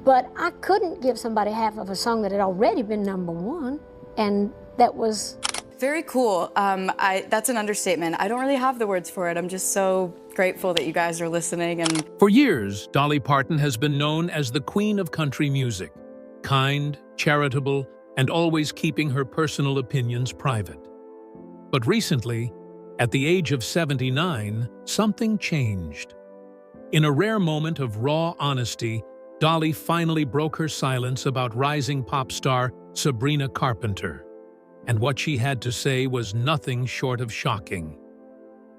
But I couldn't give somebody half of a song that had already been #1, and that was... Very cool. That's an understatement. I don't really have the words for it. I'm just so grateful that you guys are listening. And for years, Dolly Parton has been known as the queen of country music, kind, charitable, and always keeping her personal opinions private. But recently, at the age of 79, something changed. In a rare moment of raw honesty, Dolly finally broke her silence about rising pop star Sabrina Carpenter. And what she had to say was nothing short of shocking.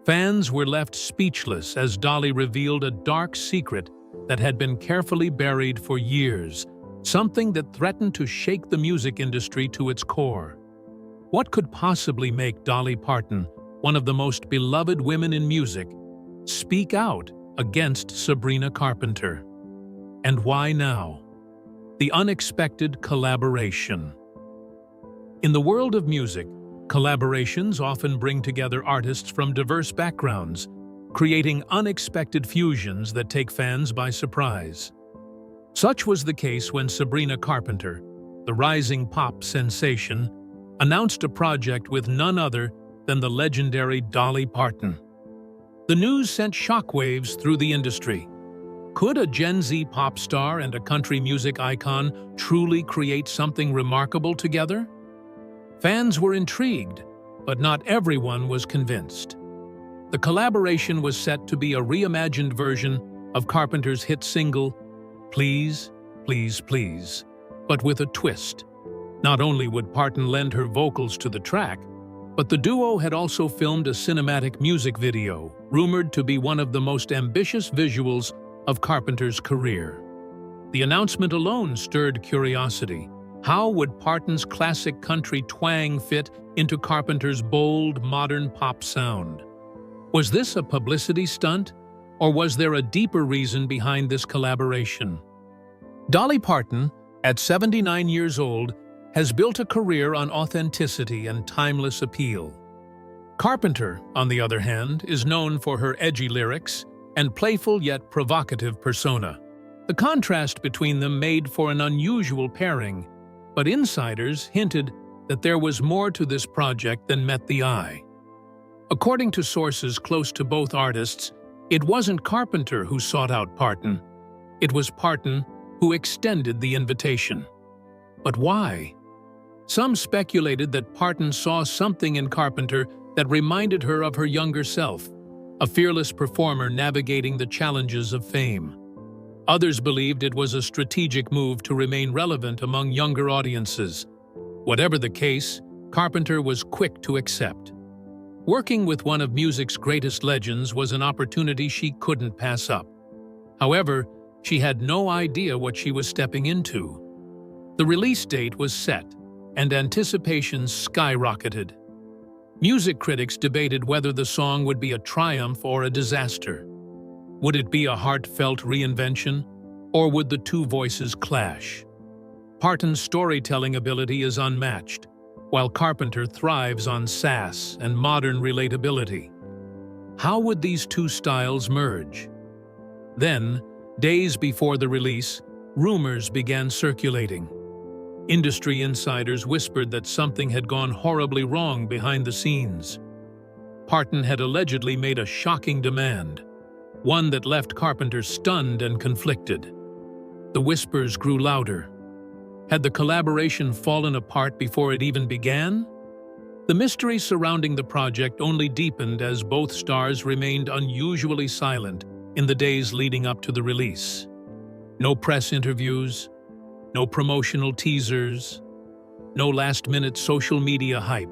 Fans were left speechless as Dolly revealed a dark secret that had been carefully buried for years, something that threatened to shake the music industry to its core. What could possibly make Dolly Parton, one of the most beloved women in music, speak out against Sabrina Carpenter? And why now? The unexpected collaboration. In the world of music, collaborations often bring together artists from diverse backgrounds, creating unexpected fusions that take fans by surprise. Such was the case when Sabrina Carpenter, the rising pop sensation, announced a project with none other than the legendary Dolly Parton. The news sent shockwaves through the industry. Could a Gen Z pop star and a country music icon truly create something remarkable together? Fans were intrigued, but not everyone was convinced. The collaboration was set to be a reimagined version of Carpenter's hit single, Please, Please, Please, but with a twist. Not only would Parton lend her vocals to the track, but the duo had also filmed a cinematic music video, rumored to be one of the most ambitious visuals of Carpenter's career. The announcement alone stirred curiosity. How would Parton's classic country twang fit into Carpenter's bold, modern pop sound? Was this a publicity stunt, or was there a deeper reason behind this collaboration? Dolly Parton, at 79 years old, has built a career on authenticity and timeless appeal. Carpenter, on the other hand, is known for her edgy lyrics and playful yet provocative persona. The contrast between them made for an unusual pairing, but insiders hinted that there was more to this project than met the eye. According to sources close to both artists, it wasn't Carpenter who sought out Parton. It was Parton who extended the invitation. But why? Some speculated that Parton saw something in Carpenter that reminded her of her younger self, a fearless performer navigating the challenges of fame. Others believed it was a strategic move to remain relevant among younger audiences. Whatever the case, Carpenter was quick to accept. Working with one of music's greatest legends was an opportunity she couldn't pass up. However, she had no idea what she was stepping into. The release date was set, and anticipation skyrocketed. Music critics debated whether the song would be a triumph or a disaster. Would it be a heartfelt reinvention, or would the two voices clash? Parton's storytelling ability is unmatched, while Carpenter thrives on sass and modern relatability. How would these two styles merge? Then, days before the release, rumors began circulating. Industry insiders whispered that something had gone horribly wrong behind the scenes. Parton had allegedly made a shocking demand, one that left Carpenter stunned and conflicted. The whispers grew louder. Had the collaboration fallen apart before it even began? The mystery surrounding the project only deepened as both stars remained unusually silent in the days leading up to the release. No press interviews, no promotional teasers, no last-minute social media hype.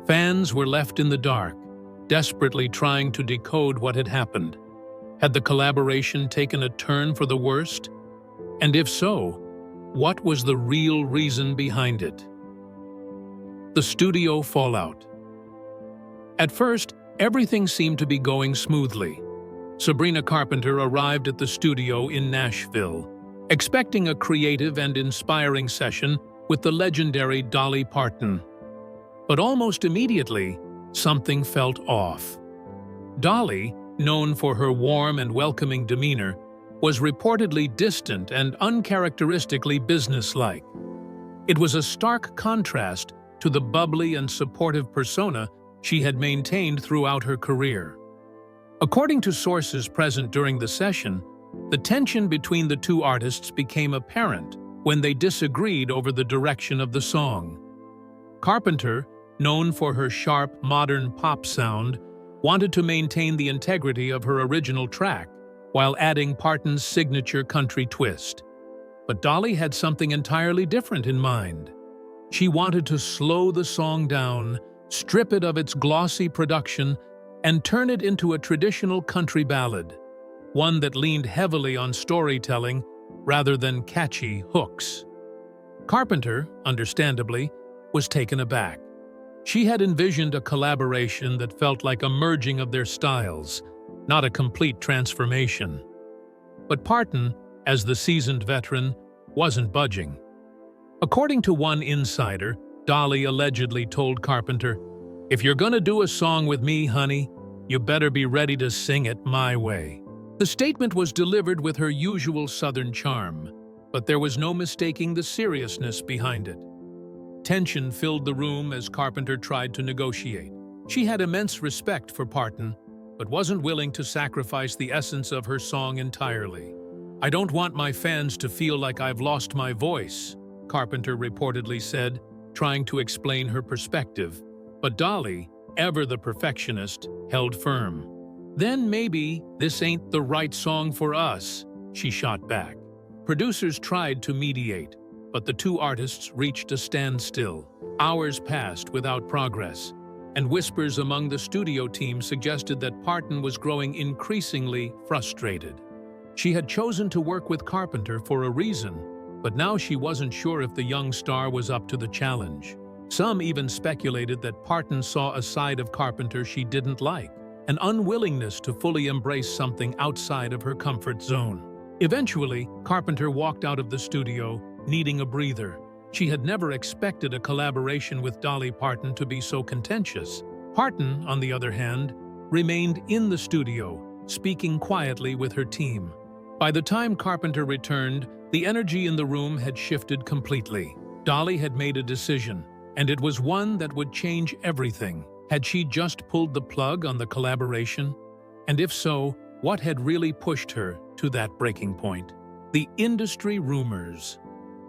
Fans were left in the dark, desperately trying to decode what had happened. Had the collaboration taken a turn for the worst? And if so, what was the real reason behind it? The studio fallout. At first, everything seemed to be going smoothly. Sabrina Carpenter arrived at the studio in Nashville, expecting a creative and inspiring session with the legendary Dolly Parton. But almost immediately, something felt off. Dolly, known for her warm and welcoming demeanor, was reportedly distant and uncharacteristically businesslike. It was a stark contrast to the bubbly and supportive persona she had maintained throughout her career. According to sources present during the session, the tension between the two artists became apparent when they disagreed over the direction of the song. Carpenter, known for her sharp, modern pop sound, wanted to maintain the integrity of her original track while adding Parton's signature country twist. But Dolly had something entirely different in mind. She wanted to slow the song down, strip it of its glossy production, and turn it into a traditional country ballad, one that leaned heavily on storytelling rather than catchy hooks. Carpenter, understandably, was taken aback. She had envisioned a collaboration that felt like a merging of their styles, not a complete transformation. But Parton, as the seasoned veteran, wasn't budging. According to one insider, Dolly allegedly told Carpenter, "If you're gonna do a song with me, honey, you better be ready to sing it my way." The statement was delivered with her usual Southern charm, but there was no mistaking the seriousness behind it. Tension filled the room as Carpenter tried to negotiate. She had immense respect for Parton, but wasn't willing to sacrifice the essence of her song entirely. "I don't want my fans to feel like I've lost my voice," Carpenter reportedly said, trying to explain her perspective. But Dolly, ever the perfectionist, held firm. "Then maybe this ain't the right song for us," she shot back. Producers tried to mediate, but the two artists reached a standstill. Hours passed without progress, and whispers among the studio team suggested that Parton was growing increasingly frustrated. She had chosen to work with Carpenter for a reason, but now she wasn't sure if the young star was up to the challenge. Some even speculated that Parton saw a side of Carpenter she didn't like, an unwillingness to fully embrace something outside of her comfort zone. Eventually, Carpenter walked out of the studio, needing a breather. She had never expected a collaboration with Dolly Parton to be so contentious. Parton, on the other hand, remained in the studio, speaking quietly with her team. By the time Carpenter returned, the energy in the room had shifted completely. Dolly had made a decision, and it was one that would change everything. Had she just pulled the plug on the collaboration? And if so, what had really pushed her to that breaking point? The industry rumors.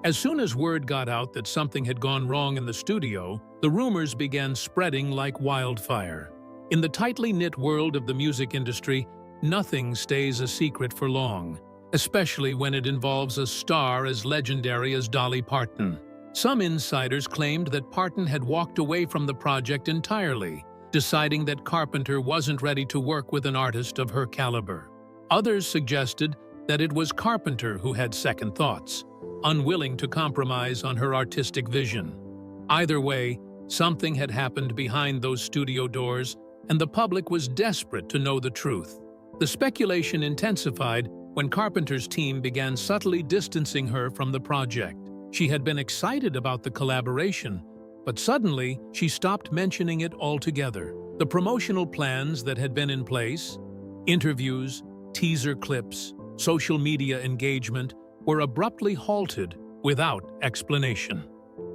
As soon as word got out that something had gone wrong in the studio, the rumors began spreading like wildfire. In the tightly knit world of the music industry, nothing stays a secret for long, especially when it involves a star as legendary as Dolly Parton. Some insiders claimed that Parton had walked away from the project entirely, deciding that Carpenter wasn't ready to work with an artist of her caliber. Others suggested that it was Carpenter who had second thoughts, unwilling to compromise on her artistic vision. Either way, something had happened behind those studio doors, and the public was desperate to know the truth. The speculation intensified when Carpenter's team began subtly distancing her from the project. She had been excited about the collaboration, but suddenly she stopped mentioning it altogether. The promotional plans that had been in place, interviews, teaser clips, social media engagement, were abruptly halted without explanation.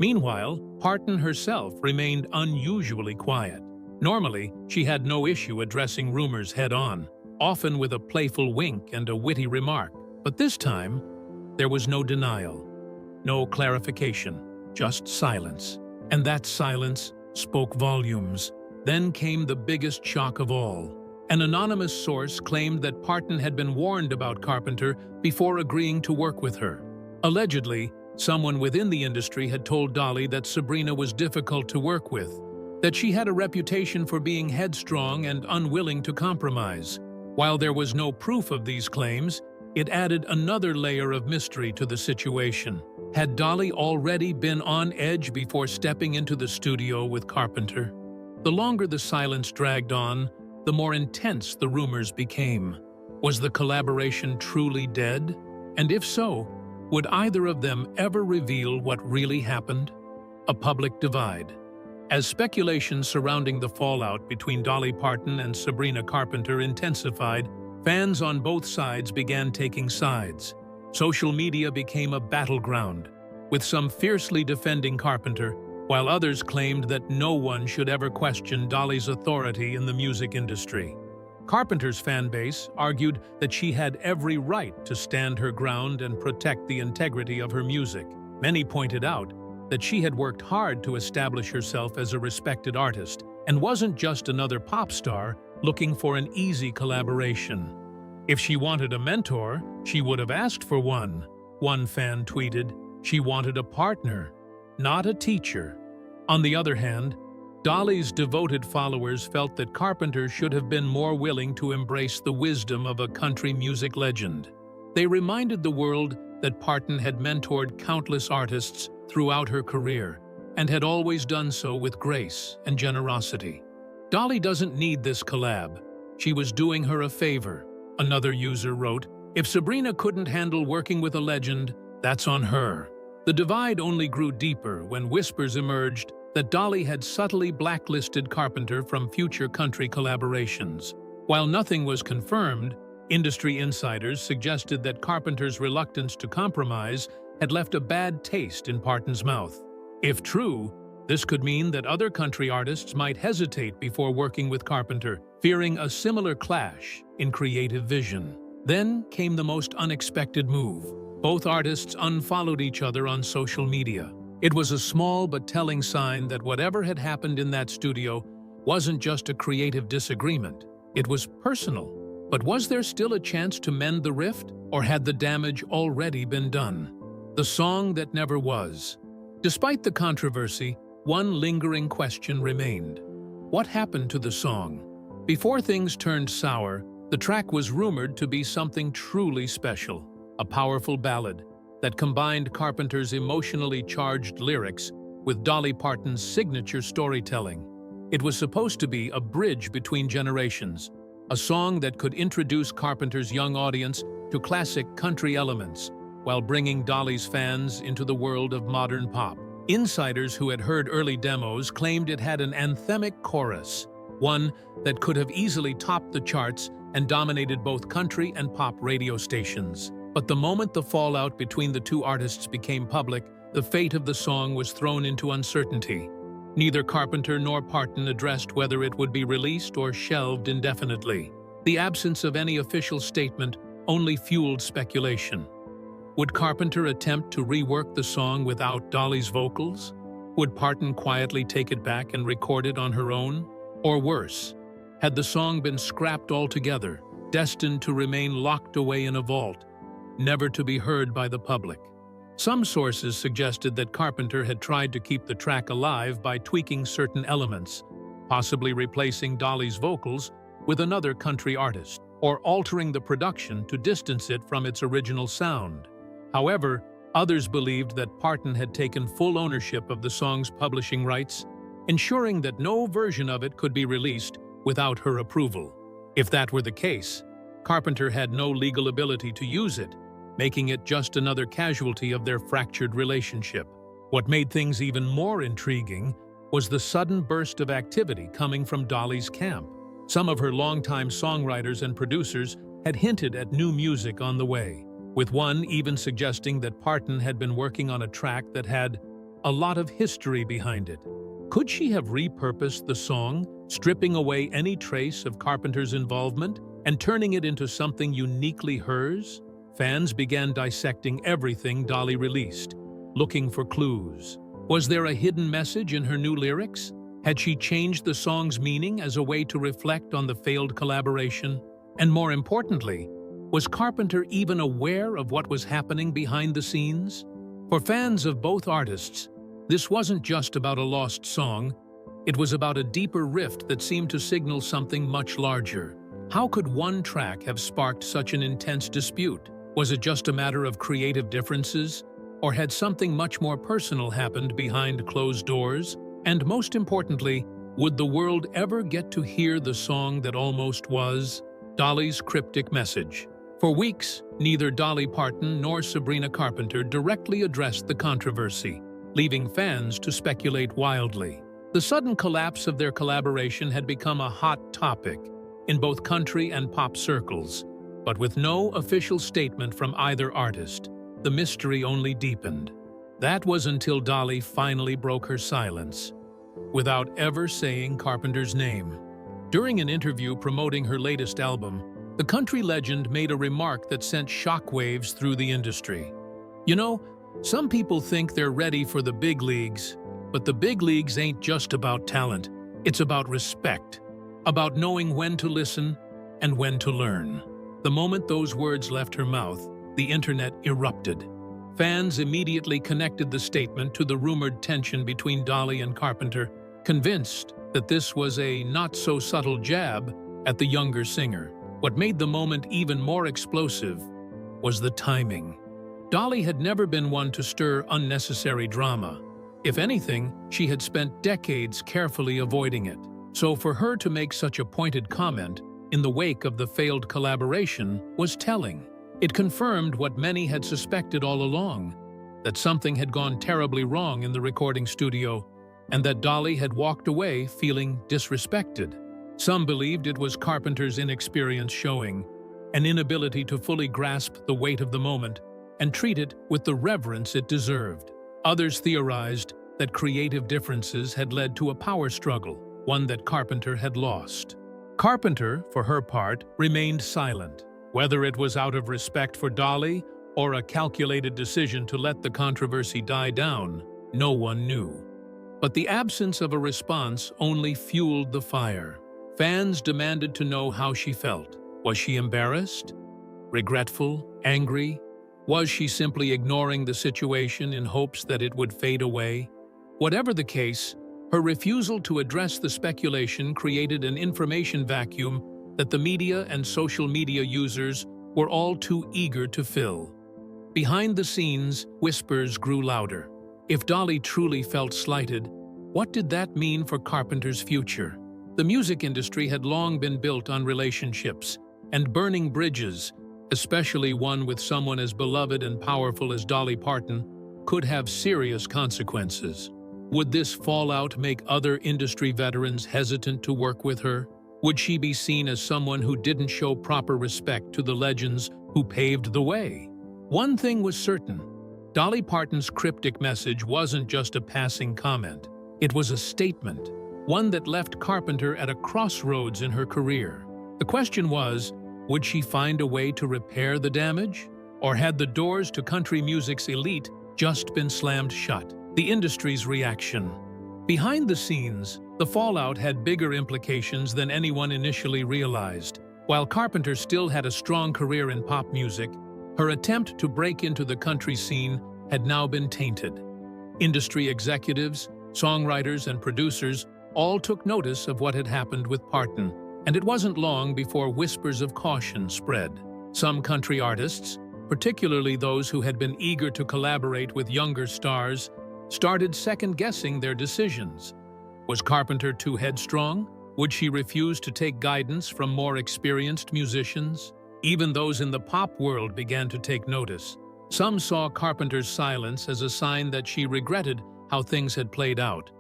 Meanwhile, Parton herself remained unusually quiet. Normally, she had no issue addressing rumors head-on, often with a playful wink and a witty remark. But this time, there was no denial, no clarification, just silence. And that silence spoke volumes. Then came the biggest shock of all. An anonymous source claimed that Parton had been warned about Carpenter before agreeing to work with her. Allegedly, someone within the industry had told Dolly that Sabrina was difficult to work with, that she had a reputation for being headstrong and unwilling to compromise. While there was no proof of these claims, it added another layer of mystery to the situation. Had Dolly already been on edge before stepping into the studio with Carpenter? The longer the silence dragged on, the more intense the rumors became. Was the collaboration truly dead? And if so, would either of them ever reveal what really happened? A public divide. As speculation surrounding the fallout between Dolly Parton and Sabrina Carpenter intensified, Fans on both sides began taking sides. Social media became a battleground, with some fiercely defending Carpenter, while others claimed that no one should ever question Dolly's authority in the music industry. Carpenter's fan base argued that she had every right to stand her ground and protect the integrity of her music. Many pointed out that she had worked hard to establish herself as a respected artist and wasn't just another pop star looking for an easy collaboration. If she wanted a mentor, she would have asked for one. One fan tweeted, "She wanted a partner, not a teacher." On the other hand, Dolly's devoted followers felt that Carpenter should have been more willing to embrace the wisdom of a country music legend. They reminded the world that Parton had mentored countless artists throughout her career and had always done so with grace and generosity. "Dolly doesn't need this collab. She was doing her a favor," another user wrote. "If Sabrina couldn't handle working with a legend, that's on her." The divide only grew deeper when whispers emerged that Dolly had subtly blacklisted Carpenter from future country collaborations. While nothing was confirmed, industry insiders suggested that Carpenter's reluctance to compromise had left a bad taste in Parton's mouth. If true, this could mean that other country artists might hesitate before working with Carpenter, fearing a similar clash in creative vision. Then came the most unexpected move. Both artists unfollowed each other on social media. It was a small but telling sign that whatever had happened in that studio wasn't just a creative disagreement. It was personal. But was there still a chance to mend the rift, or had the damage already been done? The song that never was. Despite the controversy, one lingering question remained. What happened to the song? Before things turned sour, the track was rumored to be something truly special, a powerful ballad that combined Carpenter's emotionally charged lyrics with Dolly Parton's signature storytelling. It was supposed to be a bridge between generations, a song that could introduce Carpenter's young audience to classic country elements while bringing Dolly's fans into the world of modern pop. Insiders who had heard early demos claimed it had an anthemic chorus, one that could have easily topped the charts and dominated both country and pop radio stations. But the moment the fallout between the two artists became public, the fate of the song was thrown into uncertainty. Neither Carpenter nor Parton addressed whether it would be released or shelved indefinitely. The absence of any official statement only fueled speculation. Would Carpenter attempt to rework the song without Dolly's vocals? Would Parton quietly take it back and record it on her own? Or worse, had the song been scrapped altogether, destined to remain locked away in a vault, never to be heard by the public? Some sources suggested that Carpenter had tried to keep the track alive by tweaking certain elements, possibly replacing Dolly's vocals with another country artist, or altering the production to distance it from its original sound. However, others believed that Parton had taken full ownership of the song's publishing rights, ensuring that no version of it could be released without her approval. If that were the case, Carpenter had no legal ability to use it, making it just another casualty of their fractured relationship. What made things even more intriguing was the sudden burst of activity coming from Dolly's camp. Some of her longtime songwriters and producers had hinted at new music on the way, with one even suggesting that Parton had been working on a track that had a lot of history behind it. Could she have repurposed the song, stripping away any trace of Carpenter's involvement and turning it into something uniquely hers? Fans began dissecting everything Dolly released, looking for clues. Was there a hidden message in her new lyrics? Had she changed the song's meaning as a way to reflect on the failed collaboration? And more importantly, was Carpenter even aware of what was happening behind the scenes? For fans of both artists, this wasn't just about a lost song. It was about a deeper rift that seemed to signal something much larger. How could one track have sparked such an intense dispute? Was it just a matter of creative differences, or had something much more personal happened behind closed doors? And most importantly, would the world ever get to hear the song that almost was? Dolly's cryptic message. For weeks, neither Dolly Parton nor Sabrina Carpenter directly addressed the controversy, leaving fans to speculate wildly. The sudden collapse of their collaboration had become a hot topic in both country and pop circles, But with no official statement from either artist, the mystery only deepened. That was until Dolly finally broke her silence, without ever saying Carpenter's name. During an interview promoting her latest album, the country legend made a remark that sent shockwaves through the industry. "You know, some people think they're ready for the big leagues, but the big leagues ain't just about talent. It's about respect, about knowing when to listen and when to learn." The moment those words left her mouth, the internet erupted. Fans immediately connected the statement to the rumored tension between Dolly and Carpenter, convinced that this was a not-so-subtle jab at the younger singer. What made the moment even more explosive was the timing. Dolly had never been one to stir unnecessary drama. If anything, she had spent decades carefully avoiding it. So for her to make such a pointed comment in the wake of the failed collaboration was telling. It confirmed what many had suspected all along, that something had gone terribly wrong in the recording studio, and that Dolly had walked away feeling disrespected. Some believed it was Carpenter's inexperience showing, an inability to fully grasp the weight of the moment and treat it with the reverence it deserved. Others theorized that creative differences had led to a power struggle, one that Carpenter had lost. Carpenter, for her part, remained silent. Whether it was out of respect for Dolly or a calculated decision to let the controversy die down, no one knew. But the absence of a response only fueled the fire. Fans demanded to know how she felt. Was she embarrassed? Regretful? Angry? Was she simply ignoring the situation in hopes that it would fade away? Whatever the case, her refusal to address the speculation created an information vacuum that the media and social media users were all too eager to fill. Behind the scenes, whispers grew louder. If Dolly truly felt slighted, what did that mean for Carpenter's future? The music industry had long been built on relationships, and burning bridges, especially one with someone as beloved and powerful as Dolly Parton, could have serious consequences. Would this fallout make other industry veterans hesitant to work with her? Would she be seen as someone who didn't show proper respect to the legends who paved the way? One thing was certain: Dolly Parton's cryptic message wasn't just a passing comment. It was a statement, one that left Carpenter at a crossroads in her career. The question was, would she find a way to repair the damage? Or had the doors to country music's elite just been slammed shut? The industry's reaction. Behind the scenes, the fallout had bigger implications than anyone initially realized. While Carpenter still had a strong career in pop music, her attempt to break into the country scene had now been tainted. Industry executives, songwriters, and producers all took notice of what had happened with Parton, and it wasn't long before whispers of caution spread. Some country artists, particularly those who had been eager to collaborate with younger stars, started second-guessing their decisions. Was Carpenter too headstrong? Would she refuse to take guidance from more experienced musicians? Even those in the pop world began to take notice. Some saw Carpenter's silence as a sign that she regretted how things had played out,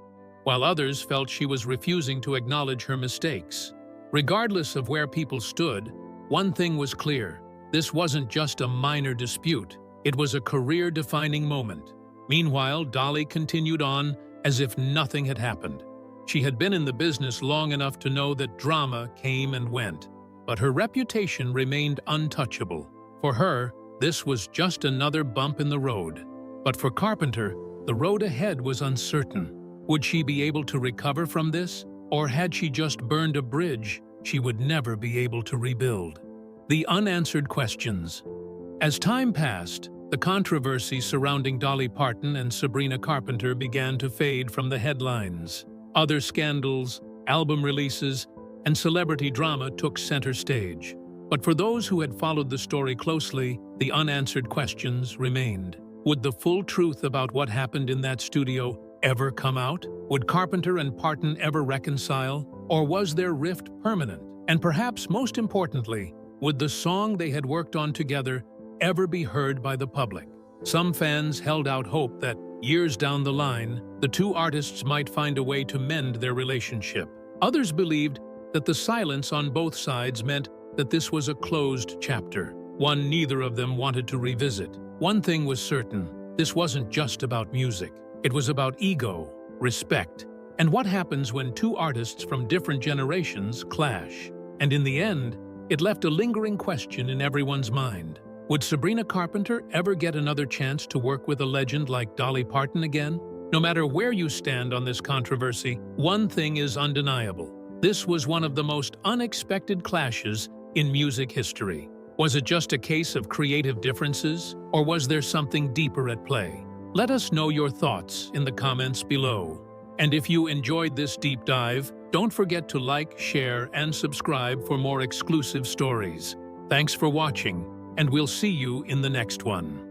while others felt she was refusing to acknowledge her mistakes. Regardless of where people stood, one thing was clear: this wasn't just a minor dispute, it was a career-defining moment. Meanwhile, Dolly continued on as if nothing had happened. She had been in the business long enough to know that drama came and went, but her reputation remained untouchable. For her, this was just another bump in the road. But for Carpenter, the road ahead was uncertain. Would she be able to recover from this, or had she just burned a bridge she would never be able to rebuild? The unanswered questions. As time passed, the controversy surrounding Dolly Parton and Sabrina Carpenter began to fade from the headlines. Other scandals, album releases, and celebrity drama took center stage. But for those who had followed the story closely, the unanswered questions remained. Would the full truth about what happened in that studio ever come out? Would Carpenter and Parton ever reconcile? Or was their rift permanent? And perhaps most importantly, would the song they had worked on together ever be heard by the public? Some fans held out hope that, years down the line, the two artists might find a way to mend their relationship. Others believed that the silence on both sides meant that this was a closed chapter, one neither of them wanted to revisit. One thing was certain, this wasn't just about music. It was about ego, respect, and what happens when two artists from different generations clash. And in the end, it left a lingering question in everyone's mind. Would Sabrina Carpenter ever get another chance to work with a legend like Dolly Parton again? No matter where you stand on this controversy, one thing is undeniable. This was one of the most unexpected clashes in music history. Was it just a case of creative differences, or was there something deeper at play? Let us know your thoughts in the comments below. And if you enjoyed this deep dive, don't forget to like, share, and subscribe for more exclusive stories. Thanks for watching, and we'll see you in the next one.